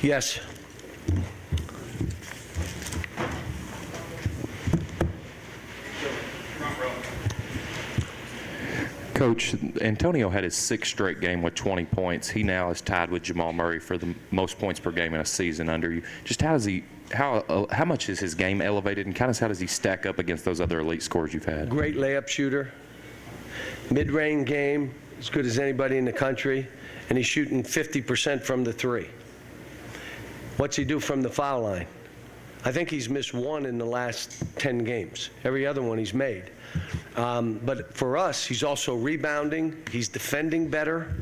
Yes. Coach, Antonio had his 6th straight game with 20 points. He now is tied with Jamal Murray for the most points per game in a season under you. Just how much is his game elevated, and kind of how does he stack up against those other elite scorers you've had? Great layup shooter. Mid-range game, as good as anybody in the country, and he's shooting 50% from the 3. What's he do from the foul line? I think he's missed 1 in the last 10 games. Every other one he's made. But for us, he's also rebounding. He's defending better.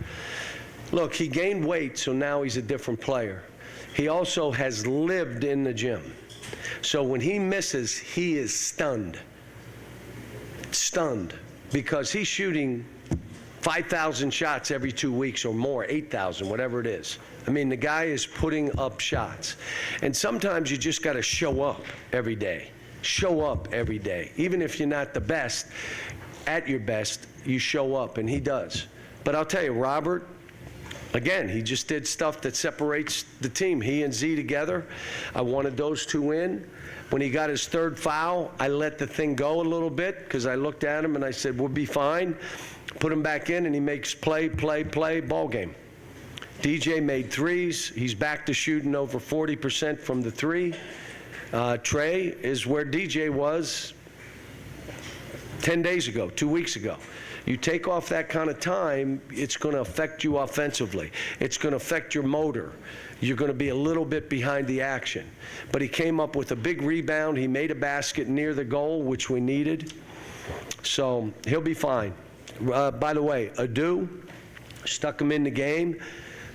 Look, he gained weight, so now he's a different player. He also has lived in the gym. So when he misses, he is stunned. Stunned. Because he's shooting 5,000 shots every 2 weeks or more, 8,000, whatever it is. I mean, the guy is putting up shots. And sometimes you just got to show up every day. Show up every day. Even if you're not the best, at your best, you show up, and he does. But I'll tell you, Robert, again, he just did stuff that separates the team. He and Z together, I wanted those two in. When he got his 3rd foul, I let the thing go a little bit because I looked at him and I said, we'll be fine. Put him back in, and he makes play, ball game. DJ made 3s. He's back to shooting over 40% from the 3. Trey is where DJ was 10 days ago, 2 weeks ago. You take off that kind of time, it's going to affect you offensively. It's going to affect your motor. You're going to be a little bit behind the action. But he came up with a big rebound. He made a basket near the goal, which we needed. So he'll be fine. By the way, Adu stuck him in the game.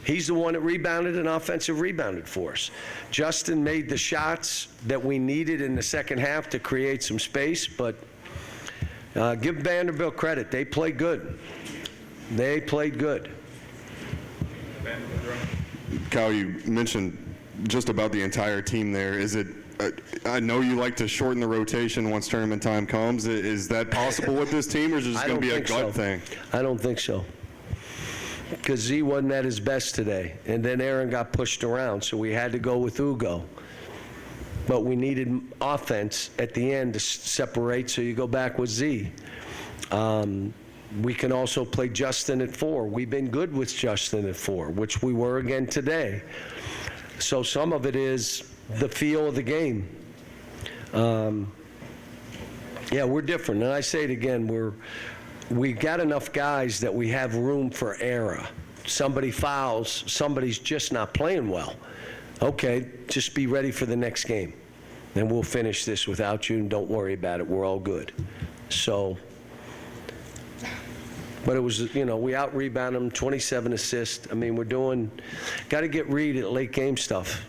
He's the one that rebounded and offensive rebounded for us. Justin made the shots that we needed in the second half to create some space, but give Vanderbilt credit. They played good. They played good. Cal, you mentioned just about the entire team there. Is it, I know you like to shorten the rotation once tournament time comes. Is that possible with this team, or is it just going to be a gut thing? I don't think so. Because Z wasn't at his best today. And then Aaron got pushed around, so we had to go with Ugo. But we needed offense at the end to separate, so you go back with Z. We can also play Justin at 4. We've been good with Justin at 4, which we were again today. So some of it is the feel of the game. Yeah, we're different. And I say it again, we got enough guys that we have room for error. Somebody fouls, somebody's just not playing well. Okay, just be ready for the next game. Then we'll finish this without you, and don't worry about it. We're all good. So, but it was, you know, we out-rebound them, 27 assists. I mean, got to get Reed at late game stuff.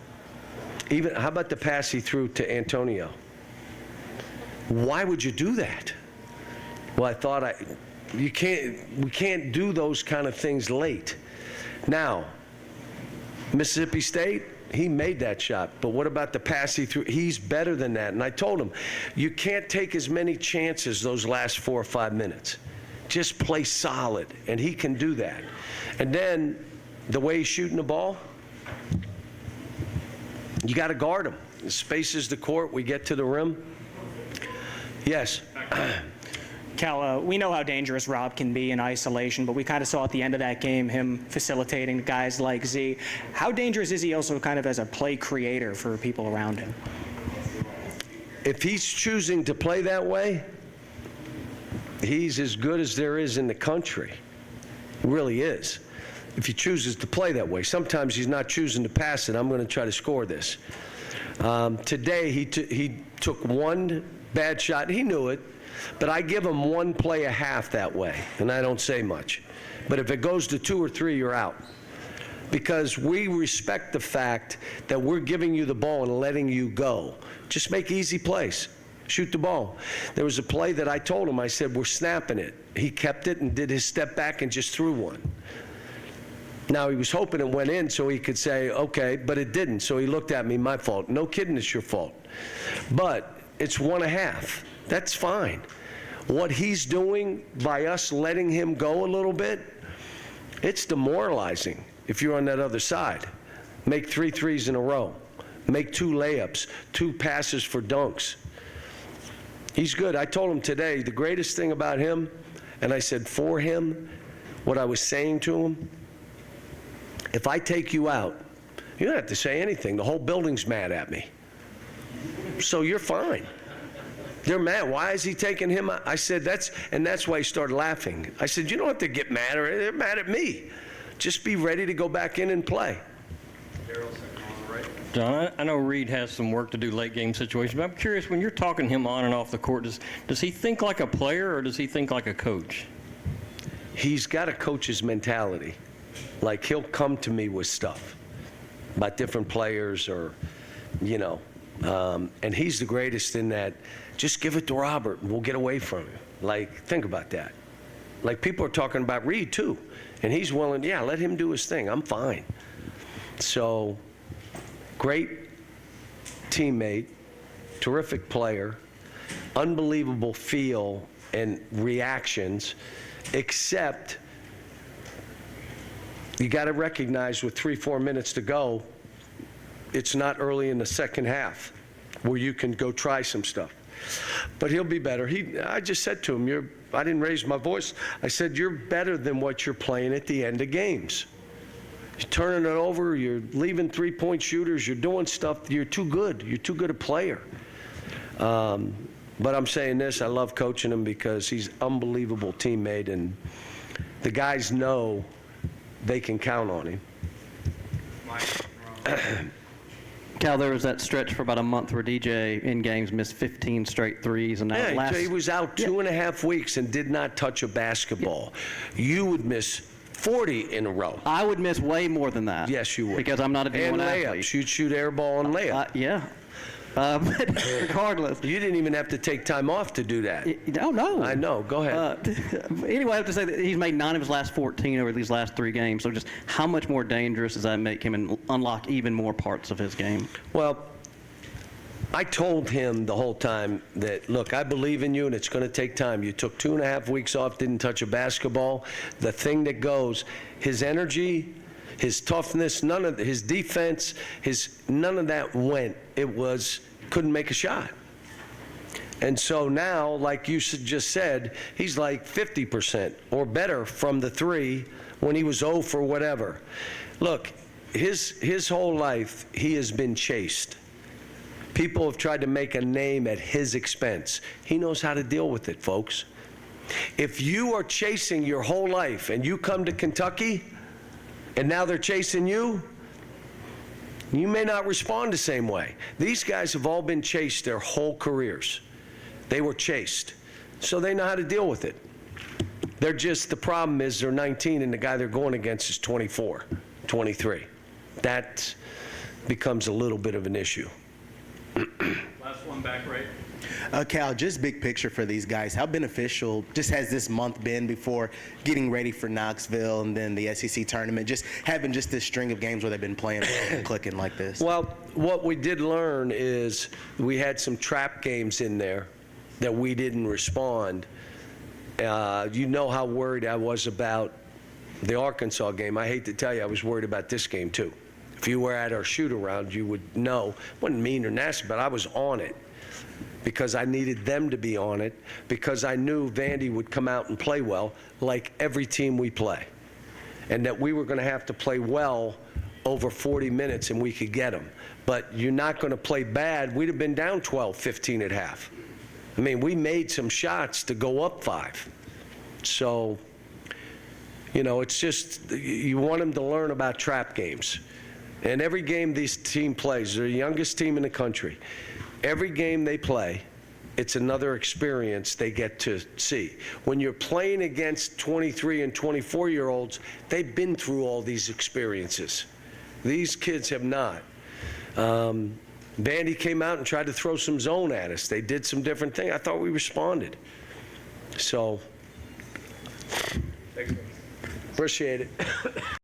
Even, how about the pass he threw to Antonio? Why would you do that? Well, I thought we can't do those kind of things late. Now, Mississippi State, he made that shot, but what about the pass he threw? He's better than that. And I told him, you can't take as many chances those last 4 or 5 minutes. Just play solid, and he can do that. And then the way he's shooting the ball, you got to guard him. It spaces the court, we get to the rim. Yes. Cal, we know how dangerous Rob can be in isolation, but we kind of saw at the end of that game him facilitating guys like Z. How dangerous is he also kind of as a play creator for people around him? If he's choosing to play that way, he's as good as there is in the country. He really is. If he chooses to play that way. Sometimes he's not choosing to pass it. I'm going to try to score this. Today he took one bad shot. He knew it. But I give him one play a half that way, and I don't say much. But if it goes to 2 or 3, you're out. Because we respect the fact that we're giving you the ball and letting you go. Just make easy plays. Shoot the ball. There was a play that I told him, I said, we're snapping it. He kept it and did his step back and just threw one. Now, he was hoping it went in so he could say, okay, but it didn't. So he looked at me, my fault. No kidding, it's your fault. But it's 1.5. That's fine. What he's doing by us letting him go a little bit, it's demoralizing if you're on that other side. make 3 threes in a row, make 2 layups, 2 passes for dunks. He's good. I told him today the greatest thing about him, and I said for him, what I was saying to him, if I take you out, you don't have to say anything. The whole building's mad at me. So you're fine. They're mad. Why is he taking him out? I said, that's why he started laughing. I said, you don't have to get mad, or they're mad at me. Just be ready to go back in and play. John, I know Reed has some work to do late game situations, but I'm curious, when you're talking him on and off the court, does he think like a player or does he think like a coach? He's got a coach's mentality. Like, he'll come to me with stuff about different players or, you know, and he's the greatest in that, just give it to Robert and we'll get away from him. Like, think about that. Like, people are talking about Reed too, and he's willing, yeah, let him do his thing. I'm fine. So, great teammate, terrific player, unbelievable feel and reactions, except you got to recognize with 3-4 minutes to go, it's not early in the second half where you can go try some stuff. But he'll be better. I just said to him, I didn't raise my voice. I said, you're better than what you're playing at the end of games. You're turning it over, you're leaving 3-point shooters, you're doing stuff, you're too good. You're too good a player. But I'm saying this, I love coaching him because he's an unbelievable teammate, and the guys know they can count on him. Cal, there was that stretch for about a month where DJ in games missed 15 straight threes, and that Yeah, he was out 2.5 weeks and did not touch a basketball. You would miss 40 in a row. I would miss way more than that. Yes, you would. Because I'm not a D1 and athlete. layups. You'd shoot air ball and layup. Yeah. But regardless. You didn't even have to take time off to do that. Oh, no. I know. Go ahead. Anyway, I have to say that he's made 9 of his last 14 over these last 3 games. So just how much more dangerous does that make him and unlock even more parts of his game? Well, I told him the whole time that, look, I believe in you and it's going to take time. You took 2.5 weeks off, didn't touch a basketball. The thing that goes, his energy, his toughness, none of his defense, none of that went. It was, couldn't make a shot. And so now, like you just said, he's like 50% or better from the 3 when he was 0 for whatever. Look, his whole life, he has been chased. People have tried to make a name at his expense. He knows how to deal with it, folks. If you are chasing your whole life and you come to Kentucky and now they're chasing you, you may not respond the same way. These guys have all been chased their whole careers. They were chased. So they know how to deal with it. The problem is they're 19 and the guy they're going against is 24, 23. That becomes a little bit of an issue. Last one back, right? Cal, just big picture for these guys. How beneficial just has this month been before getting ready for Knoxville and then the SEC tournament, just having just this string of games where they've been playing and clicking like this? Well, what we did learn is we had some trap games in there that we didn't respond. You know how worried I was about the Arkansas game. I hate to tell you, I was worried about this game too. If you were at our shoot-around, you would know. It wasn't mean or nasty, but I was on it because I needed them to be on it, because I knew Vandy would come out and play well, like every team we play, and that we were going to have to play well over 40 minutes and we could get them. But you're not going to play bad. We'd have been down 12, 15 at half. I mean, we made some shots to go up 5. So, you know, it's just, you want them to learn about trap games. And every game this team plays, they're the youngest team in the country. Every game they play, it's another experience they get to see. When you're playing against 23 and 24-year-olds, they've been through all these experiences. These kids have not. Vandy came out and tried to throw some zone at us. They did some different things. I thought we responded. So, appreciate it.